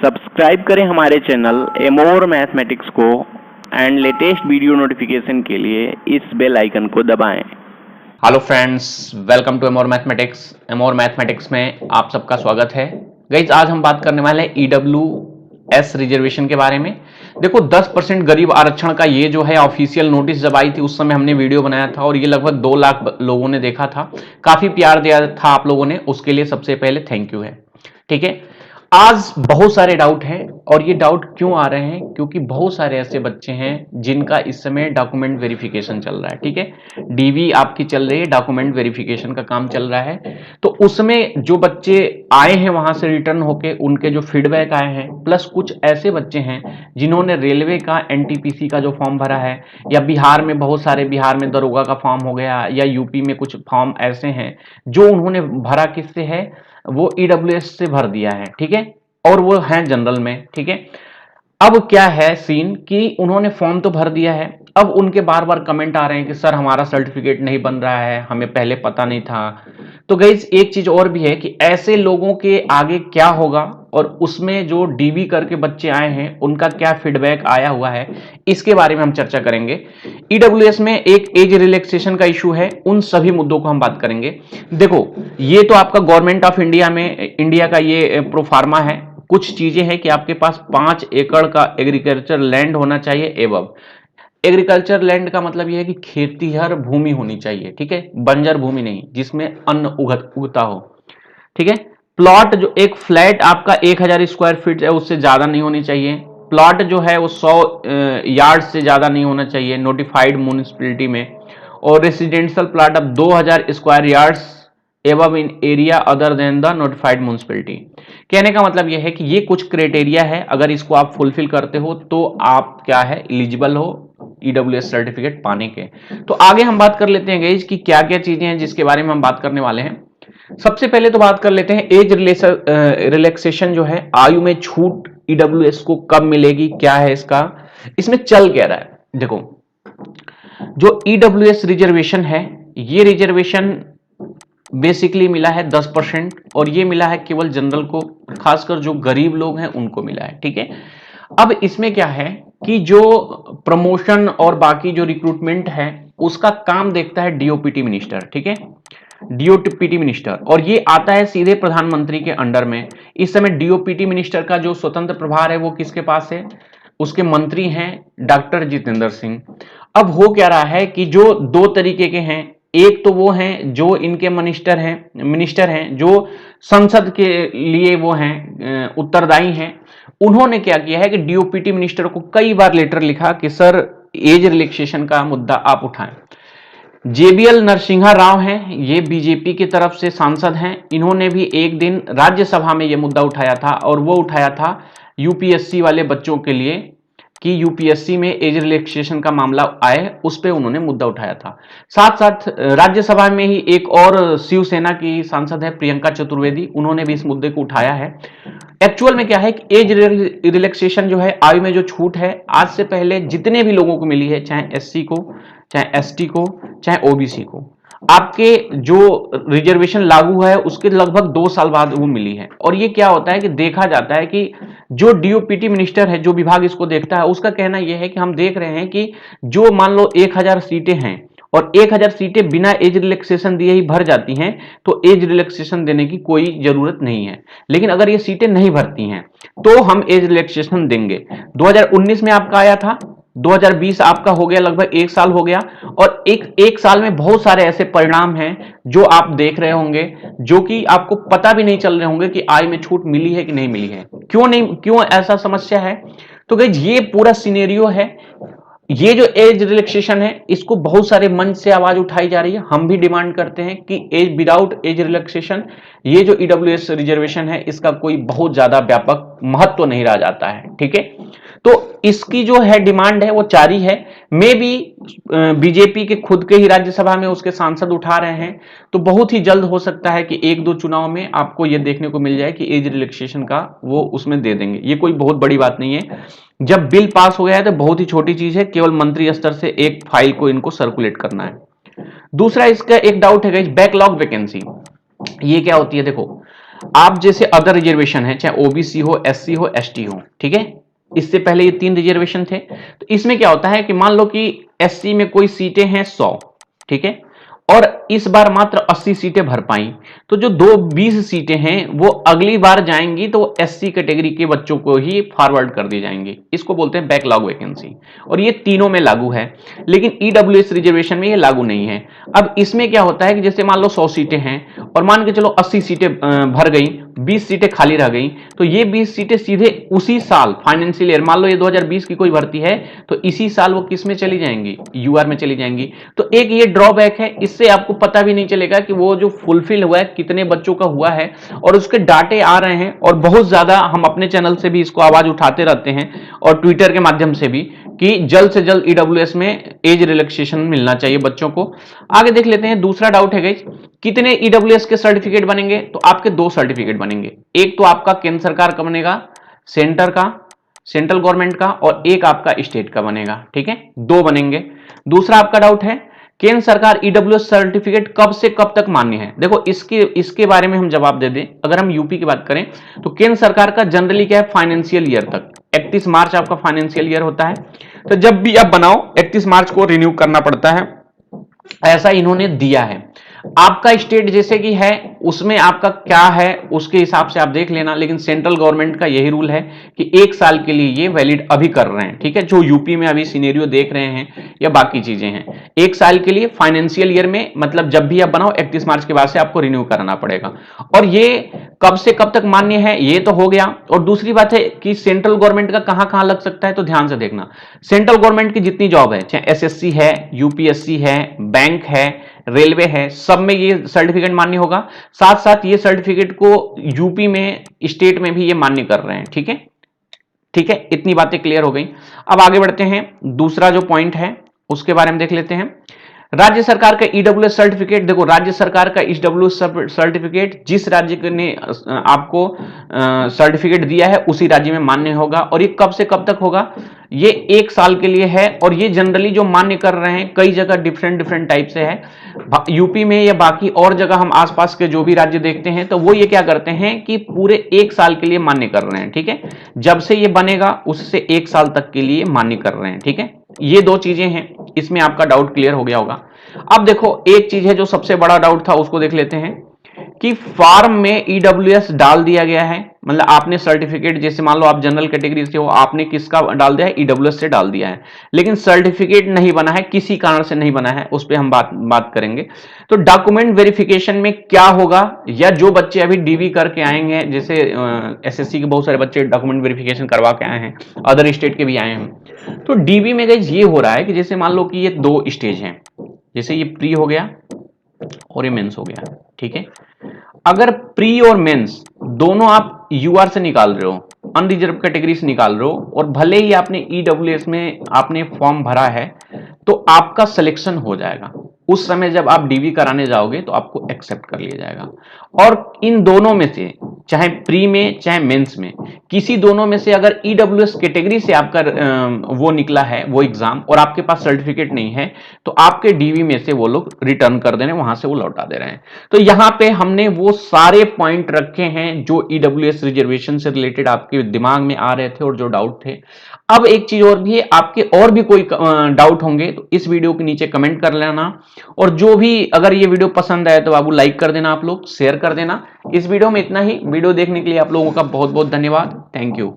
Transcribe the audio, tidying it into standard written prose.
Subscribe करें हमारे channel Amor Mathematics को एंड लेटेस्ट वीडियो नोटिफिकेशन के लिए इस बेल आइकन को दबाएं। Hello friends, welcome to Amor Mathematics. Amor Mathematics में आप सबका स्वागत है। गाइस, आज हम बात करने वाले हैं ईडब्ल्यूएस रिजर्वेशन के बारे में। देखो, 10% गरीब आरक्षण का ये जो है ऑफिशियल नोटिस जब आई थी उस समय हमने वीडियो बनाया था और ये लगभग 2 लाख लोगों ने देखा था। काफी प्यार दिया था आप लोगों ने, उसके लिए सबसे पहले थैंक यू है। ठीक है, आज बहुत सारे डाउट हैं और ये डाउट क्यों आ रहे हैं? क्योंकि बहुत सारे ऐसे बच्चे हैं जिनका इस समय डॉक्यूमेंट वेरिफिकेशन चल रहा है। ठीक है, डीवी आपकी चल रही है, डॉक्यूमेंट वेरिफिकेशन का काम चल रहा है। तो उसमें जो बच्चे आए हैं वहां से रिटर्न होके, उनके जो फीडबैक आए हैं, प्लस कुछ ऐसे बच्चे हैं जिन्होंने रेलवे का एनटीपीसी का जो फॉर्म भरा है, या बिहार में बहुत सारे, बिहार में दरोगा का फॉर्म हो गया, या यूपी में कुछ फॉर्म ऐसे हैं जो उन्होंने भरा किससे है, वो ईडब्ल्यूएस से भर दिया है। ठीक है, और वो है जनरल में। ठीक है, अब क्या है सीन कि उन्होंने फॉर्म तो भर दिया है, अब उनके बार बार कमेंट आ रहे हैं कि सर हमारा सर्टिफिकेट नहीं बन रहा है, हमें पहले पता नहीं था। तो गाइस, एक चीज और भी है कि ऐसे लोगों के आगे क्या होगा और उसमें जो डीवी करके बच्चे आए हैं उनका क्या फीडबैक आया हुआ है, इसके बारे में हम चर्चा करेंगे। ईडब्ल्यूएस में एक एज रिलैक्सेशन का इशू है, उन सभी मुद्दों को हम बात करेंगे। देखो, ये तो आपका गवर्नमेंट ऑफ इंडिया में इंडिया का ये प्रोफार्मा है। कुछ चीजें हैं कि आपके पास 5 एकड़ का एग्रीकल्चर लैंड होना चाहिए एवं एग्रीकल्चर लैंड का मतलब यह है कि खेतीहर भूमि होनी चाहिए। ठीक है, बंजर भूमि नहीं, जिसमें अन्न उगता हो। ठीक है, प्लॉट जो एक फ्लैट आपका 1000 स्क्वायर फीट है उससे ज्यादा नहीं होनी चाहिए। प्लॉट जो है वो 100 यार्ड से ज्यादा नहीं होना चाहिए नोटिफाइड म्युनिसिपैलिटी में। और रेसिडेंशियल प्लॉट अब 2000 स्क्वायर यार्ड्स एवं in area other than the notified municipality. कहने का मतलब यह है कि ये कुछ क्राइटेरिया है, अगर इसको आप फुलफिल करते हो तो आप क्या है, एलिजिबल हो ईडब्ल्यूएस सर्टिफिकेट पाने के। तो आगे हम बात कर लेते हैं गाइस कि क्या क्या चीजें हैं जिसके बारे में हम बात करने वाले हैं। सबसे पहले तो बात कर लेते हैं एज रिलैक्सेशन जो है, आयु में छूट ईडब्ल्यूएस को कब मिलेगी, क्या है इसका, इसमें चल क्या रहा है। देखो, जो ईडब्ल्यूएस रिजर्वेशन है, ये रिजर्वेशन बेसिकली मिला है 10% और ये मिला है केवल जनरल को, खासकर जो गरीब लोग हैं उनको मिला है। ठीक है, अब इसमें क्या है कि जो प्रमोशन और बाकी जो रिक्रूटमेंट है उसका काम देखता है डीओपीटी मिनिस्टर। ठीक है, डीओपीटी मिनिस्टर, और ये आता है सीधे प्रधानमंत्री के अंडर में। इस समय डीओपीटी मिनिस्टर का जो स्वतंत्र प्रभार है वो किसके पास है, उसके मंत्री हैं डॉक्टर जितेंद्र सिंह। अब हो क्या रहा है कि जो दो तरीके के हैं, एक तो वो हैं जो इनके मिनिस्टर हैं जो संसद के लिए वो हैं उत्तरदायी हैं। उन्होंने क्या किया है कि डीओपीटी मिनिस्टर को कई बार लेटर लिखा कि सर एज रिलैक्सेशन का मुद्दा आप उठाएं। जेबीएल नरसिंहा राव हैं, ये बीजेपी की तरफ से सांसद हैं। इन्होंने भी एक दिन राज्यसभा में ये मुद्दा उठाया था और वो उठाया था यूपीएससी वाले बच्चों के लिए कि यूपीएससी में एज रिलैक्सेशन का मामला आए, उस पे उन्होंने मुद्दा उठाया था। साथ साथ राज्यसभा में ही एक और शिवसेना की सांसद है प्रियंका चतुर्वेदी, उन्होंने भी इस मुद्दे को उठाया है। एक्चुअल में क्या है कि एज रिलैक्सेशन जो है, आयु में जो छूट है, आज से पहले जितने भी लोगों को मिली है, चाहे एससी को, चाहे एसटी को, चाहे ओबीसी को, आपके जो रिजर्वेशन लागू है उसके लगभग 2 साल बाद वो मिली है। और ये क्या होता है कि देखा जाता है कि जो डीओपीटी मिनिस्टर है, जो विभाग इसको देखता है, उसका कहना यह है कि हम देख रहे हैं कि जो मान लो 1000 सीटें हैं और 1000 सीटें बिना एज रिलैक्सेशन दिए ही भर जाती हैं, तो एज रिलैक्सेशन देने की कोई जरूरत नहीं है। लेकिन अगर ये सीटें नहीं भरती हैं तो हम एज रिलैक्सेशन देंगे। 2019 में आपका आया था, 2020 आपका हो गया, लगभग 1 साल हो गया, और एक साल में बहुत सारे ऐसे परिणाम हैं जो आप देख रहे होंगे, जो कि आपको पता भी नहीं चल रहे होंगे कि आय में छूट मिली है कि नहीं मिली है। क्यों ऐसा समस्या है? तो गाइस, ये पूरा सिनेरियो है। ये जो एज रिलैक्सेशन है, इसको बहुत सारे मंच से आवाज उठाई जा रही है। हम भी डिमांड करते हैं कि एज विदाउट एज रिलैक्सेशन, ये जो ईडब्ल्यूएस रिजर्वेशन है, इसका कोई बहुत ज्यादा व्यापक महत्व तो नहीं रह जाता है। ठीक है, तो इसकी जो है डिमांड है वो जारी है। मे भी बीजेपी के खुद के ही राज्यसभा में उसके सांसद उठा रहे हैं, तो बहुत ही जल्द हो सकता है कि 1-2 चुनाव में आपको ये देखने को मिल जाए कि एज रिलैक्सेशन का वो उसमें दे देंगे। ये कोई बहुत बड़ी बात नहीं है, जब बिल पास हो गया है तो बहुत ही छोटी चीज है, केवल मंत्री स्तर से एक फाइल को इनको सर्कुलेट करना है। दूसरा इसका एक डाउट है, बैकलॉग वैकेंसी, ये क्या होती है? देखो, आप जैसे अदर रिजर्वेशन है, चाहे ओबीसी हो, एससी हो, एसटी हो, ठीक है, इससे पहले ये 3 रिजर्वेशन थे। तो इसमें क्या होता है कि मान लो कि एससी में कोई सीटें हैं 100, ठीक है, और इस बार मात्र 80 सीटें भर पाई, तो जो 20 सीटें हैं वो अगली बार जाएंगी तो एससी कैटेगरी के बच्चों को ही फॉरवर्ड कर दी जाएंगी। इसको बोलते हैं बैकलॉग वैकेंसी, और ये तीनों में लागू है, लेकिन ईडब्ल्यूएस रिजर्वेशन में ये लागू नहीं है। अब इसमें क्या होता है कि जैसे मान लो 100 सीटें हैं और मान के चलो 80 सीटें भर गई, 20 सीटें खाली रह गई, तो ये 20 सीटें सीधे उसी साल फाइनेंशियल ईयर, मान लो ये 2020 की कोई भर्ती है तो इसी साल वो किस में चली जाएंगी, यूआर में चली जाएंगी। तो एक ये ड्रॉबैक है, इससे आपको पता भी नहीं चलेगा कि वो जो फुलफिल हुआ है कितने बच्चों का हुआ है, और उसके डाटे आ रहे हैं, और बहुत ज्यादा हम अपने चैनल से भी इसको आवाज उठाते रहते हैं और ट्विटर के माध्यम से भी कि जल्द से जल्द ईडब्ल्यूएस में एज रिलैक्सेशन मिलना चाहिए बच्चों को। आगे देख लेते हैं, दूसरा डाउट है गाइस, कितने ईडब्ल्यूएस के सर्टिफिकेट बनेंगे? तो आपके 2 सर्टिफिकेट बनेंगे, एक तो आपका केंद्र सरकार का बनेगा, सेंटर का, सेंट्रल गवर्नमेंट का, और एक आपका स्टेट का बनेगा, ठीक है, 2 बनेंगे। दूसरा आपका डाउट है, केंद्र सरकार ईडब्ल्यूएस सर्टिफिकेट कब से कब तक मान्य है? देखो इसके बारे में हम जवाब दे दें। अगर हम यूपी की बात करें तो केंद्र सरकार का जनरली क्या है, फाइनेंशियल ईयर तक, 31 मार्च आपका फाइनेंशियल ईयर होता है, तो जब भी आप बनाओ 31 मार्च को रिन्यू करना पड़ता है, ऐसा इन्होंने दिया है। आपका स्टेट जैसे कि है उसमें आपका क्या है उसके हिसाब से आप देख लेना, लेकिन सेंट्रल गवर्नमेंट का यही रूल है कि 1 साल के लिए ये वैलिड अभी कर रहे हैं, ठीक है, जो यूपी में अभी सिनेरियो देख रहे हैं या बाकी चीजें हैं, 1 साल के लिए फाइनेंशियल ईयर में, मतलब जब भी आप बनाओ 31 मार्च के बाद से आपको रिन्यू करना पड़ेगा। और ये कब से कब तक मान्य है ये तो हो गया। और दूसरी बात है कि सेंट्रल गवर्नमेंट का कहां कहां लग सकता है, तो ध्यान से देखना, सेंट्रल गवर्नमेंट की जितनी जॉब है, चाहे एसएससी है, यूपीएससी है, बैंक है, रेलवे है, सब में ये सर्टिफिकेट मान्य होगा। साथ साथ ये सर्टिफिकेट को यूपी में, स्टेट में भी ये मान्य कर रहे हैं, ठीक है, ठीक है, इतनी बातें क्लियर हो गई। अब आगे बढ़ते हैं, दूसरा जो पॉइंट है उसके बारे में देख लेते हैं। राज्य सरकार का ईडब्ल्यूएस सर्टिफिकेट, देखो राज्य सरकार का ईडब्ल्यूएस सर्टिफिकेट जिस राज्य ने आपको सर्टिफिकेट दिया है उसी राज्य में मान्य होगा। और ये कब से कब तक होगा, ये 1 साल के लिए है, और ये जनरली जो मान्य कर रहे हैं कई जगह डिफरेंट टाइप से है, यूपी में या बाकी और जगह हम आसपास के जो भी राज्य देखते हैं तो वो ये क्या करते हैं कि पूरे 1 साल के लिए मान्य कर रहे हैं, ठीक है, जब से ये बनेगा उससे 1 साल तक के लिए मान्य कर रहे हैं, ठीक है। ये 2 चीजें हैं, इसमें आपका डाउट क्लियर हो गया होगा। अब देखो एक चीज है जो सबसे बड़ा डाउट था, उसको देख लेते हैं कि फॉर्म में ईडब्ल्यूएस डाल दिया गया है, मतलब आपने सर्टिफिकेट, जैसे मान लो आप जनरल कैटेगरी से हो, आपने किसका डाल दिया है, ईडब्ल्यूएस से डाल दिया है, लेकिन सर्टिफिकेट नहीं बना है, किसी कारण से नहीं बना है, उस पर हम बात करेंगे। तो डॉक्यूमेंट वेरिफिकेशन में क्या होगा, या जो बच्चे अभी डीवी करके आएंगे, जैसे एसएससी के बहुत सारे बच्चे डॉक्यूमेंट वेरिफिकेशन करवा के आए हैं, अदर स्टेट के भी आए हैं, तो डीवी में गाइस ये हो रहा है कि जैसे मान लो कि ये 2 स्टेज हैं, जैसे ये प्री हो गया और ये मेंस हो गया, ठीक है। अगर प्री और मेंस दोनों आप यूआर से निकाल रहे हो, अनरिजर्व कैटेगरी से निकाल रहे हो, और भले ही आपने ईडब्ल्यूएस में आपने फॉर्म भरा है तो आपका सिलेक्शन हो जाएगा, उस समय जब आप डीवी कराने जाओगे तो आपको एक्सेप्ट कर लिया जाएगा। और इन दोनों में से, चाहे प्री में चाहे मेंस में, किसी दोनों में से अगर ईडब्ल्यूएस कैटेगरी से आपका वो निकला है वो एग्जाम, और आपके पास सर्टिफिकेट नहीं है, तो आपके डीवी में से वो लोग रिटर्न कर दे रहे हैं, वहां से वो लौटा दे रहे हैं। तो यहां पे हमने वो सारे पॉइंट रखे हैं जो ईडब्ल्यूएस रिजर्वेशन से रिलेटेड आपके दिमाग में आ रहे थे और जो डाउट थे। अब एक चीज और भी है, आपके और भी कोई डाउट होंगे तो इस वीडियो के नीचे कमेंट कर लेना, और जो भी अगर ये वीडियो पसंद आए तो बाबू लाइक कर देना, आप लोग शेयर कर देना। इस वीडियो में इतना ही। वीडियो देखने के लिए आप लोगों का बहुत बहुत धन्यवाद। Thank you.